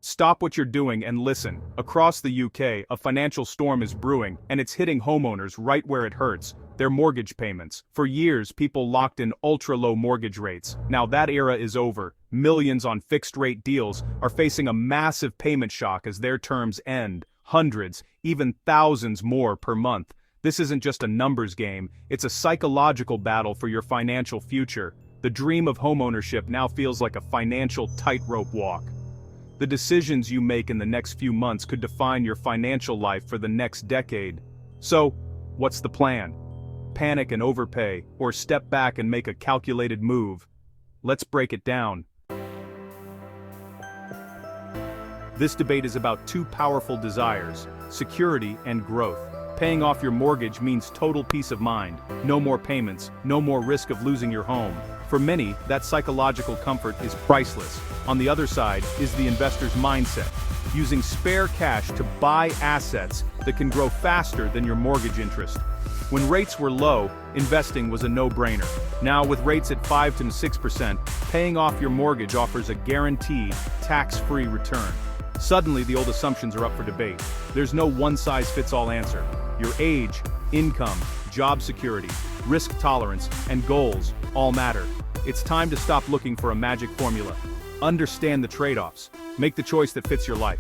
Stop what you're doing and listen. Across the UK, a financial storm is brewing, and it's hitting homeowners right where it hurts: their mortgage payments. For years, people locked in ultra-low mortgage rates. Now that era is over. Millions on fixed-rate deals are facing a massive payment shock as their terms end. Hundreds, even thousands more per month. This isn't just a numbers game, it's a psychological battle for your financial future. The dream of homeownership now feels like a financial tightrope walk. The decisions you make in the next few months could define your financial life for the next decade. So, what's the plan? Panic and overpay, or step back and make a calculated move? Let's break it down. This debate is about two powerful desires: security and growth. Paying off your mortgage means total peace of mind. No more payments, no more risk of losing your home. For many, that psychological comfort is priceless. On the other side is the investor's mindset: using spare cash to buy assets that can grow faster than your mortgage interest. When rates were low, investing was a no-brainer. Now with rates at 5 to 6%, paying off your mortgage offers a guaranteed, tax-free return. Suddenly the old assumptions are up for debate. There's no one-size-fits-all answer. Your age, income, job security, risk tolerance, and goals all matter. It's time to stop looking for a magic formula. Understand the trade-offs. Make the choice that fits your life.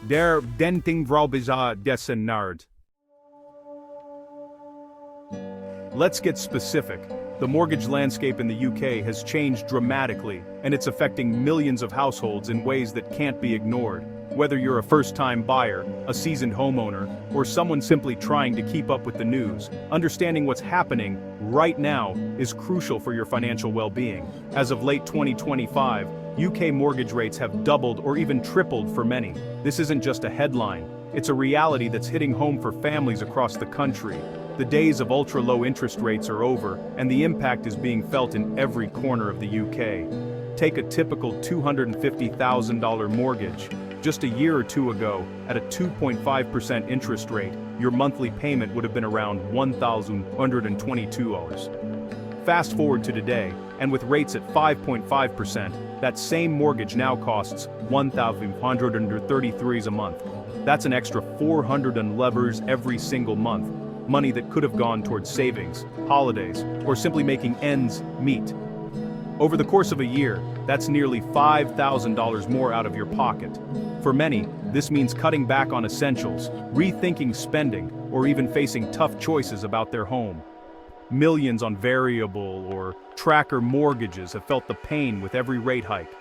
Der denting Vralbiza dessen nard. Let's get specific. The mortgage landscape in the UK has changed dramatically, and it's affecting millions of households in ways that can't be ignored. Whether you're a first-time buyer, a seasoned homeowner, or someone simply trying to keep up with the news, understanding what's happening right now is crucial for your financial well-being. As of late 2025, UK mortgage rates have doubled or even tripled for many. This isn't just a headline, it's a reality that's hitting home for families across the country. The days of ultra-low interest rates are over, and the impact is being felt in every corner of the UK. Take a typical $250,000 mortgage. Just a year or two ago, at a 2.5% interest rate, your monthly payment would have been around $1,122. Fast forward to today, and with rates at 5.5%, that same mortgage now costs $1,133 a month. That's an extra $411 every single month. Money that could have gone towards savings, holidays, or simply making ends meet. Over the course of a year, that's nearly $5,000 more out of your pocket. For many, this means cutting back on essentials, rethinking spending, or even facing tough choices about their home. Millions on variable or tracker mortgages have felt the pain with every rate hike.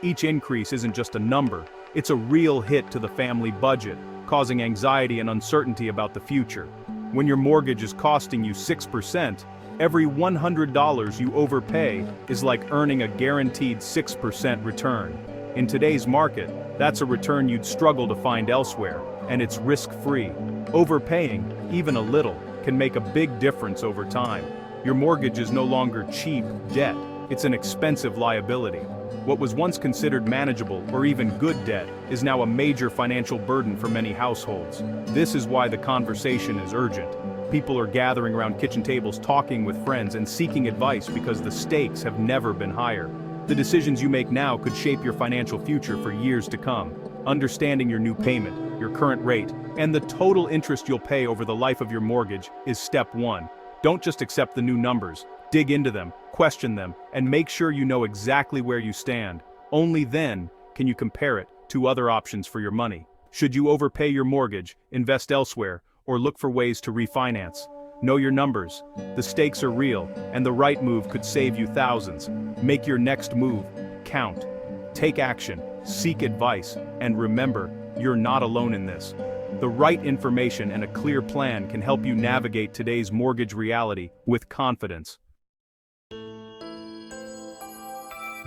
Each increase isn't just a number, it's a real hit to the family budget, causing anxiety and uncertainty about the future. When your mortgage is costing you 6%, every $100 you overpay is like earning a guaranteed 6% return. In today's market, that's a return you'd struggle to find elsewhere, and it's risk-free. Overpaying, even a little, can make a big difference over time. Your mortgage is no longer cheap debt, it's an expensive liability. What was once considered manageable or even good debt is now a major financial burden for many households. This is why the conversation is urgent. People are gathering around kitchen tables, talking with friends, and seeking advice because the stakes have never been higher. The decisions you make now could shape your financial future for years to come. Understanding your new payment, your current rate, and the total interest you'll pay over the life of your mortgage is step one. Don't just accept the new numbers. Dig into them, question them, and make sure you know exactly where you stand. Only then can you compare it to other options for your money. Should you overpay your mortgage, invest elsewhere, or look for ways to refinance? Know your numbers. The stakes are real, and the right move could save you thousands. Make your next move count. Take action, seek advice, and remember, you're not alone in this. The right information and a clear plan can help you navigate today's mortgage reality with confidence.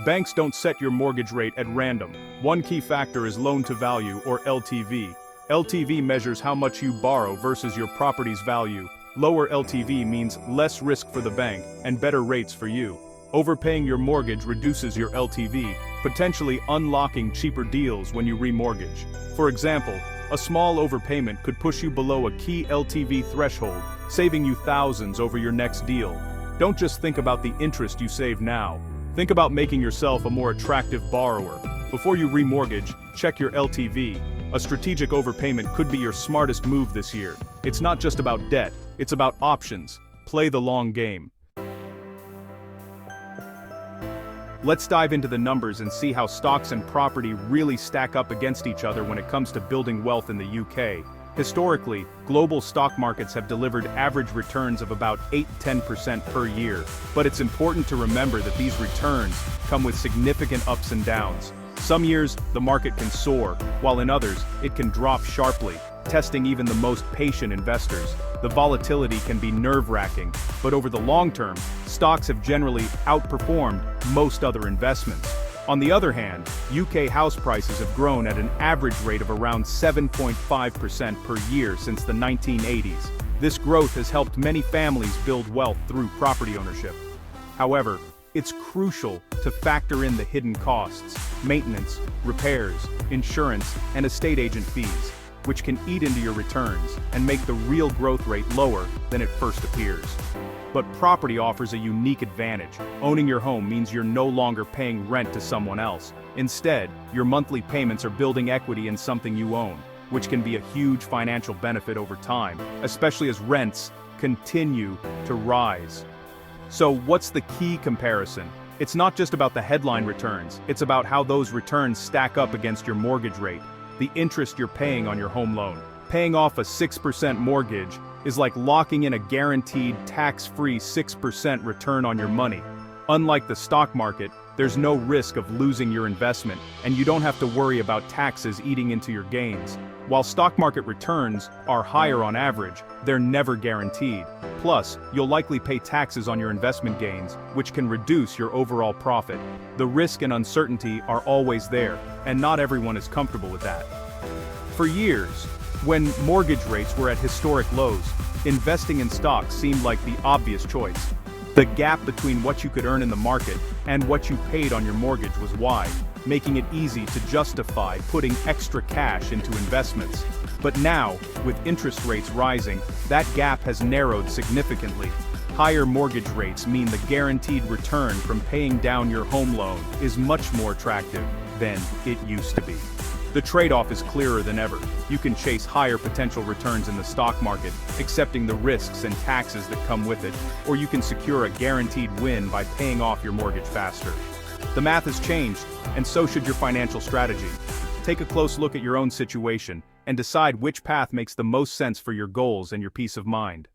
Banks don't set your mortgage rate at random. One key factor is loan-to-value, or LTV. LTV measures how much you borrow versus your property's value. Lower LTV means less risk for the bank and better rates for you. Overpaying your mortgage reduces your LTV, potentially unlocking cheaper deals when you remortgage. For example, a small overpayment could push you below a key LTV threshold, saving you thousands over your next deal. Don't just think about the interest you save now. Think about making yourself a more attractive borrower. Before you remortgage, check your LTV. A strategic overpayment could be your smartest move this year. It's not just about debt, it's about options. Play the long game. Let's dive into the numbers and see how stocks and property really stack up against each other when it comes to building wealth in the UK. Historically, global stock markets have delivered average returns of about 8–10% per year, but it's important to remember that these returns come with significant ups and downs. Some years, the market can soar, while in others, it can drop sharply, testing even the most patient investors. The volatility can be nerve-wracking, but over the long term, stocks have generally outperformed most other investments. On the other hand, UK house prices have grown at an average rate of around 7.5% per year since the 1980s. This growth has helped many families build wealth through property ownership. However, it's crucial to factor in the hidden costs, maintenance, repairs, insurance, and estate agent fees, which can eat into your returns and make the real growth rate lower than it first appears. But property offers a unique advantage. Owning your home means you're no longer paying rent to someone else. Instead, your monthly payments are building equity in something you own, which can be a huge financial benefit over time, especially as rents continue to rise. So what's the key comparison? It's not just about the headline returns, it's about how those returns stack up against your mortgage rate, the interest you're paying on your home loan. Paying off a 6% mortgage is like locking in a guaranteed tax-free 6% return on your money. Unlike the stock market, there's no risk of losing your investment, and you don't have to worry about taxes eating into your gains. While stock market returns are higher on average, they're never guaranteed. Plus, you'll likely pay taxes on your investment gains, which can reduce your overall profit. The risk and uncertainty are always there, and not everyone is comfortable with that. For years, when mortgage rates were at historic lows, investing in stocks seemed like the obvious choice. The gap between what you could earn in the market and what you paid on your mortgage was wide, making it easy to justify putting extra cash into investments. But now, with interest rates rising, that gap has narrowed significantly. Higher mortgage rates mean the guaranteed return from paying down your home loan is much more attractive than it used to be. The trade-off is clearer than ever. You can chase higher potential returns in the stock market, accepting the risks and taxes that come with it, or you can secure a guaranteed win by paying off your mortgage faster. The math has changed, and so should your financial strategy. Take a close look at your own situation, and decide which path makes the most sense for your goals and your peace of mind.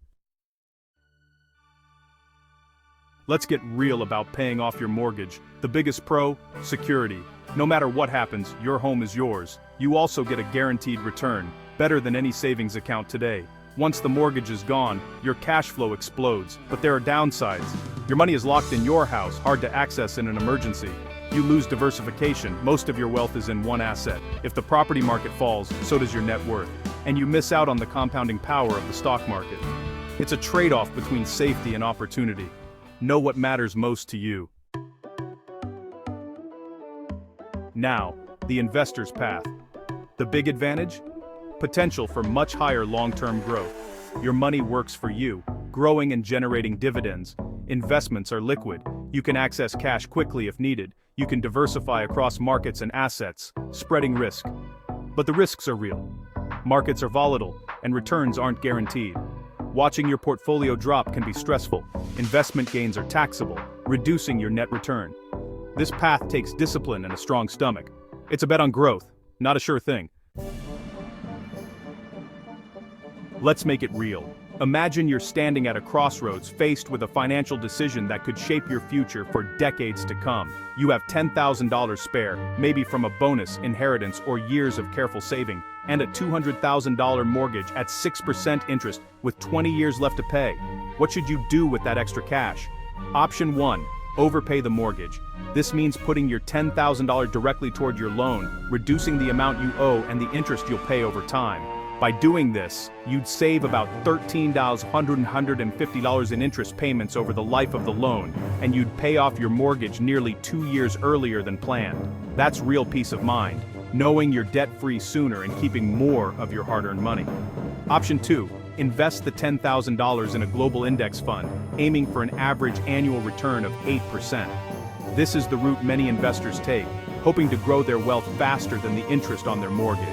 Let's get real about paying off your mortgage. The biggest pro? Security. No matter what happens, your home is yours. You also get a guaranteed return, better than any savings account today. Once the mortgage is gone, your cash flow explodes, but there are downsides. Your money is locked in your house, hard to access in an emergency. You lose diversification, most of your wealth is in one asset. If the property market falls, so does your net worth. And you miss out on the compounding power of the stock market. It's a trade-off between safety and opportunity. Know what matters most to you. Now, the investor's path. The big advantage? Potential for much higher long-term growth. Your money works for you, growing and generating dividends. Investments are liquid. You can access cash quickly if needed. You can diversify across markets and assets, spreading risk. But the risks are real. Markets are volatile, and returns aren't guaranteed. Watching your portfolio drop can be stressful. Investment gains are taxable, reducing your net return. This path takes discipline and a strong stomach. It's a bet on growth, not a sure thing. Let's make it real. Imagine you're standing at a crossroads faced with a financial decision that could shape your future for decades to come. You have $10,000 spare, maybe from a bonus, inheritance, or years of careful saving, and a $200,000 mortgage at 6% interest with 20 years left to pay. What should you do with that extra cash? Option 1. Overpay the mortgage. This means putting your $10,000 directly toward your loan, reducing the amount you owe and the interest you'll pay over time. By doing this, you'd save about $13,150 in interest payments over the life of the loan, and you'd pay off your mortgage nearly 2 years earlier than planned. That's real peace of mind, knowing you're debt-free sooner and keeping more of your hard-earned money. Option 2. Invest the $10,000 in a global index fund, aiming for an average annual return of 8%. This is the route many investors take, hoping to grow their wealth faster than the interest on their mortgage.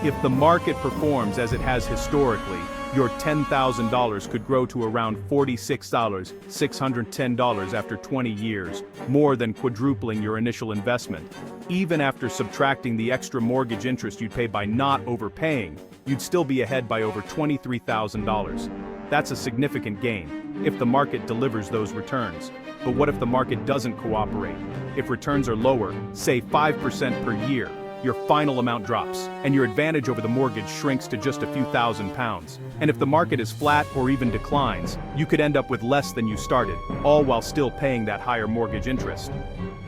If the market performs as it has historically, your $10,000 could grow to around $46,610 after 20 years, more than quadrupling your initial investment. Even after subtracting the extra mortgage interest you'd pay by not overpaying, you'd still be ahead by over $23,000. That's a significant gain, if the market delivers those returns. But what if the market doesn't cooperate? If returns are lower, say 5% per year, your final amount drops, and your advantage over the mortgage shrinks to just a few £1,000s. And if the market is flat or even declines, you could end up with less than you started, all while still paying that higher mortgage interest.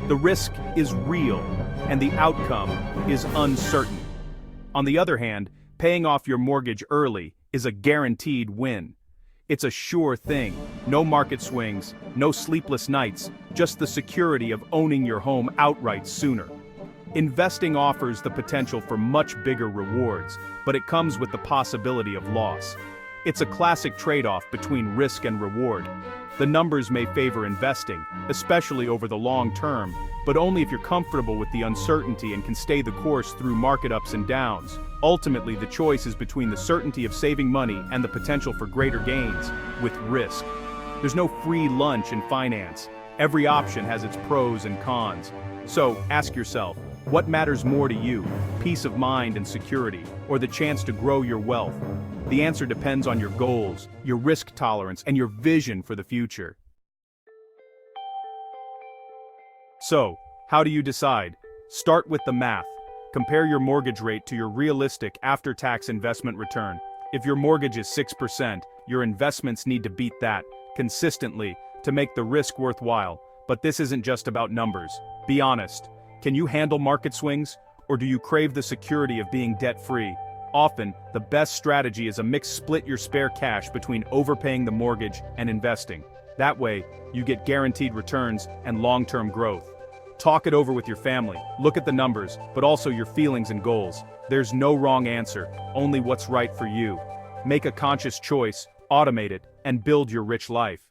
The risk is real, and the outcome is uncertain. On the other hand, paying off your mortgage early is a guaranteed win. It's a sure thing. No market swings, no sleepless nights, just the security of owning your home outright sooner. Investing offers the potential for much bigger rewards, but it comes with the possibility of loss. It's a classic trade-off between risk and reward. The numbers may favor investing, especially over the long term, but only if you're comfortable with the uncertainty and can stay the course through market ups and downs. Ultimately, the choice is between the certainty of saving money and the potential for greater gains, with risk. There's no free lunch in finance. Every option has its pros and cons. So, ask yourself, what matters more to you, peace of mind and security, or the chance to grow your wealth? The answer depends on your goals, your risk tolerance, and your vision for the future. So, how do you decide? Start with the math. Compare your mortgage rate to your realistic after-tax investment return. If your mortgage is 6%, your investments need to beat that, consistently, to make the risk worthwhile. But this isn't just about numbers. Be honest. Can you handle market swings, or do you crave the security of being debt-free? Often, the best strategy is a mix. Split your spare cash between overpaying the mortgage and investing. That way, you get guaranteed returns and long-term growth. Talk it over with your family, look at the numbers, but also your feelings and goals. There's no wrong answer, only what's right for you. Make a conscious choice, automate it, and build your rich life.